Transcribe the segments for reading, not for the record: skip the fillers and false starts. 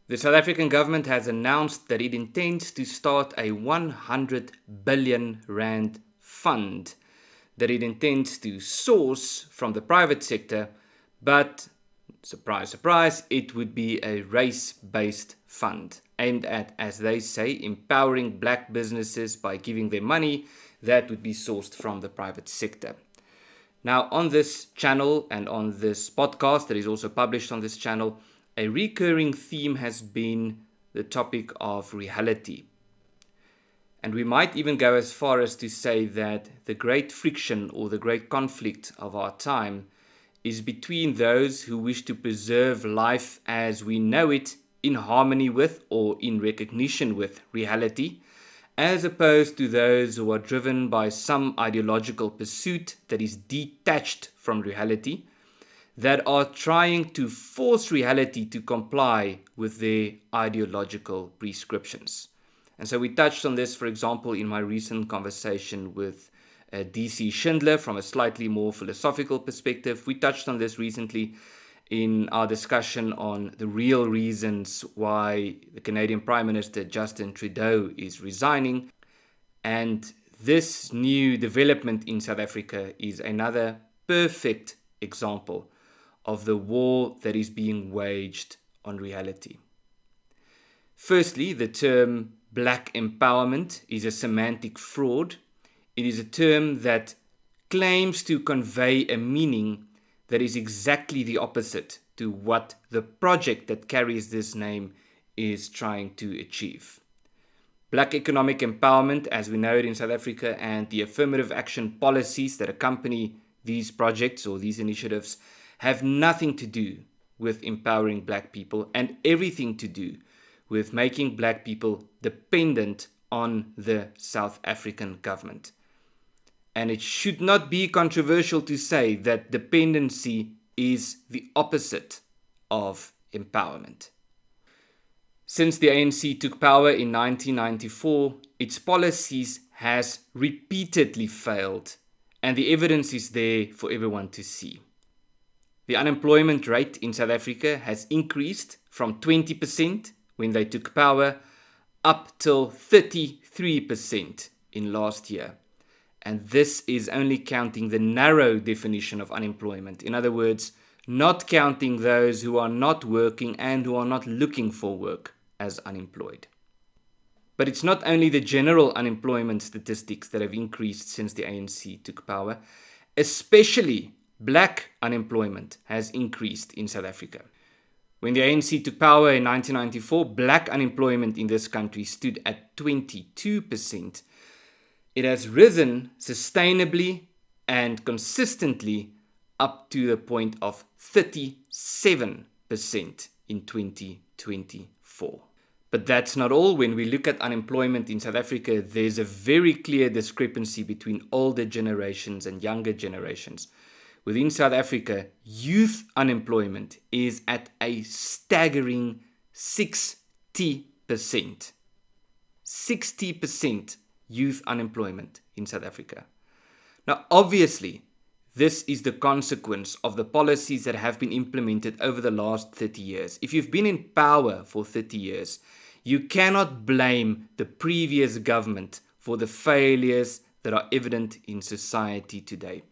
The South African government has announced that it intends to start a 100 billion rand fund that it intends to source from the private sector, but surprise, surprise, it would be a race-based fund aimed at, as they say, empowering black businesses by giving them money that would be sourced from the private sector. Now, on this channel and on this podcast that is also published on this channel, a recurring theme has been the topic of reality. And we might even go as far as to say that the great friction or the great conflict of our time is between those who wish to preserve life as we know it in harmony with or in recognition with reality, as opposed to those who are driven by some ideological pursuit that is detached from reality, that are trying to force reality to comply with their ideological prescriptions. And so we touched on this, for example, in my recent conversation with DC Schindler from a slightly more philosophical perspective. We touched on this recently in our discussion on the real reasons why the Canadian Prime Minister Justin Trudeau is resigning. And this new development in South Africa is another perfect example of the war that is being waged on reality. Firstly, the term black empowerment is a semantic fraud. It is a term that claims to convey a meaning that is exactly the opposite to what the project that carries this name is trying to achieve. Black economic empowerment, as we know it in South Africa, and the affirmative action policies that accompany these projects or these initiatives have nothing to do with empowering black people and everything to do with making black people dependent on the South African government. And it should not be controversial to say that dependency is the opposite of empowerment. Since the ANC took power in 1994, its policies has repeatedly failed, and the evidence is there for everyone to see. The unemployment rate in South Africa has increased from 20% when they took power up till 33% in last year. And this is only counting the narrow definition of unemployment. In other words, not counting those who are not working and who are not looking for work as unemployed. But it's not only the general unemployment statistics that have increased since the ANC took power, especially black unemployment has increased in South Africa. When the ANC took power in 1994, black unemployment in this country stood at 22%. It has risen sustainably and consistently up to the point of 37% in 2024. But that's not all. When we look at unemployment in South Africa, there's a very clear discrepancy between older generations and younger generations. Within South Africa, youth unemployment is at a staggering 60%. 60% youth unemployment in South Africa. Now, obviously, this is the consequence of the policies that have been implemented over the last 30 years. If you've been in power for 30 years, you cannot blame the previous government for the failures that are evident in society today.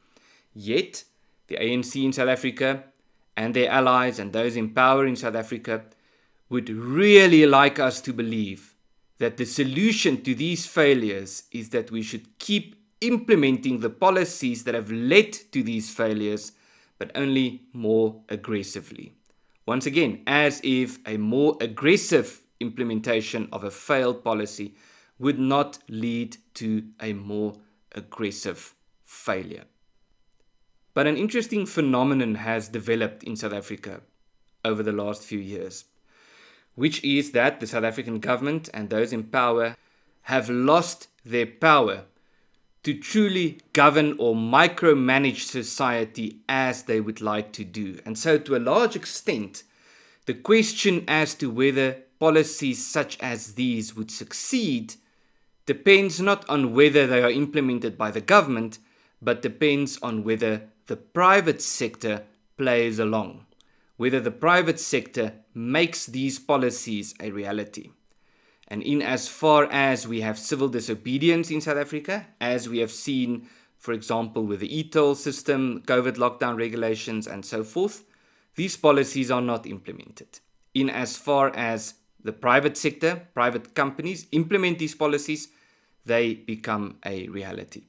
Yet, the ANC in South Africa and their allies and those in power in South Africa would really like us to believe that the solution to these failures is that we should keep implementing the policies that have led to these failures, but only more aggressively. Once again, as if a more aggressive implementation of a failed policy would not lead to a more aggressive failure. But an interesting phenomenon has developed in South Africa over the last few years, which is that the South African government and those in power have lost their power to truly govern or micromanage society as they would like to do. And so to a large extent, the question as to whether policies such as these would succeed depends not on whether they are implemented by the government, but depends on whether the private sector plays along, whether the private sector makes these policies a reality. And in as far as we have civil disobedience in South Africa, as we have seen, for example, with the e-toll system, COVID lockdown regulations, and so forth, these policies are not implemented. In as far as the private sector, private companies implement these policies, they become a reality.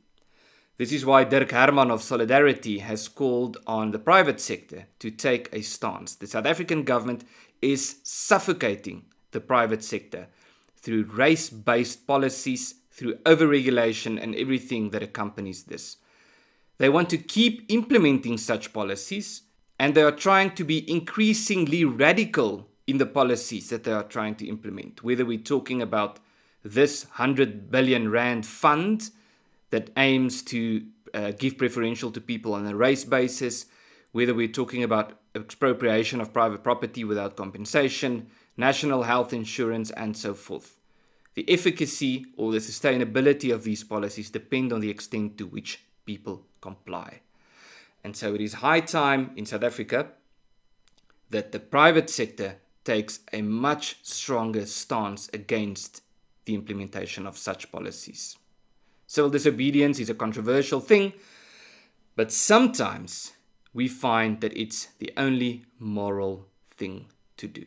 This is why Dirk Herman of Solidarity has called on the private sector to take a stance. The South African government is suffocating the private sector through race-based policies, through overregulation and everything that accompanies this. They want to keep implementing such policies, and they are trying to be increasingly radical in the policies that they are trying to implement. Whether we're talking about this 100 billion rand fund that aims to give preferential to people on a race basis, whether we're talking about expropriation of private property without compensation, national health insurance, and so forth. The efficacy or the sustainability of these policies depend on the extent to which people comply. And so it is high time in South Africa that the private sector takes a much stronger stance against the implementation of such policies. Civil disobedience is a controversial thing, but sometimes we find that it's the only moral thing to do.